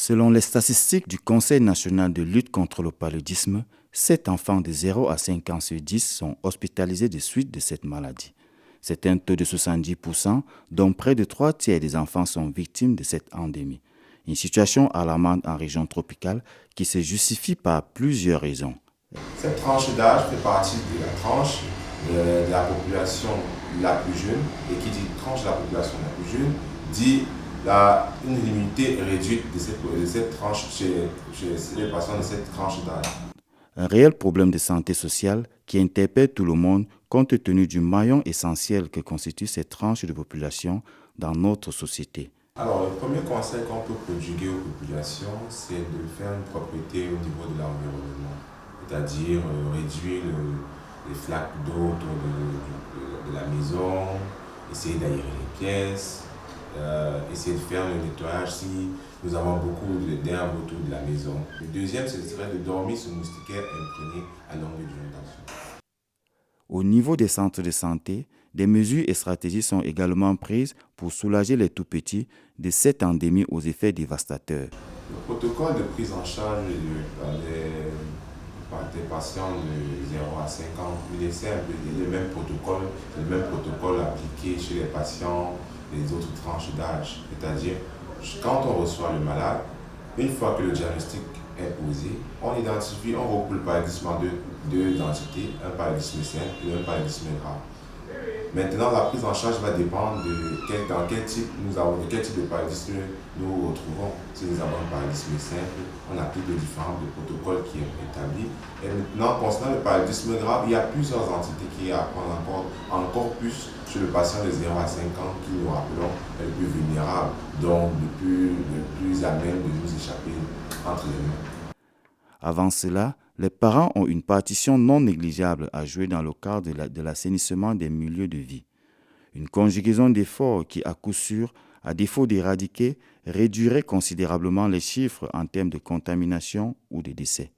Selon les statistiques du Conseil national de lutte contre le paludisme, 7 enfants de 0 à 5 ans sur 10 sont hospitalisés de suite de cette maladie. C'est un taux de 70%, dont près de 3 tiers des enfants sont victimes de cette endémie. Une situation alarmante en région tropicale qui se justifie par plusieurs raisons. Cette tranche d'âge fait partie de la tranche de la population la plus jeune, et qui dit tranche de la population la plus jeune dit une immunité réduite de cette tranche chez les patients de cette tranche d'âge. Un réel problème de santé sociale qui interpelle tout le monde compte tenu du maillon essentiel que constitue cette tranche de population dans notre société. Alors, le premier conseil qu'on peut prodiguer aux populations, c'est de faire une propreté au niveau de l'environnement, c'est-à-dire réduire les flaques d'eau autour de la maison, essayer d'aérer les pièces, essayer de faire le nettoyage si nous avons beaucoup d'herbes autour de la maison. Le deuxième, ce serait de dormir sous moustiquaire imprégné à longue durée. Au niveau des centres de santé, des mesures et stratégies sont également prises pour soulager les tout-petits de cette endémie aux effets dévastateurs. Le protocole de prise en charge des patients de 0 à 5 ans, il est simple, il est le même protocole appliqué chez les patients des autres tranches d'âge. C'est-à-dire, quand on reçoit le malade, une fois que le diagnostic est posé, on regroupe le paludisme en deux entités, un paludisme simple et un paludisme grave. Maintenant, la prise en charge va dépendre de quel type de paludisme nous retrouvons. Si nous avons un paludisme simple, on applique les différents protocoles qui sont établis. Et maintenant, concernant le paludisme grave, il y a plusieurs entités qui apprennent encore plus sur le patient de 0 à 5 ans qui nous rappelons est le plus vulnérable, donc le plus à même de nous échapper entre les mains. Avant cela, les parents ont une partition non négligeable à jouer dans le cadre de l'assainissement des milieux de vie. Une conjugaison d'efforts qui, à coup sûr, à défaut d'éradiquer, réduirait considérablement les chiffres en termes de contamination ou de décès.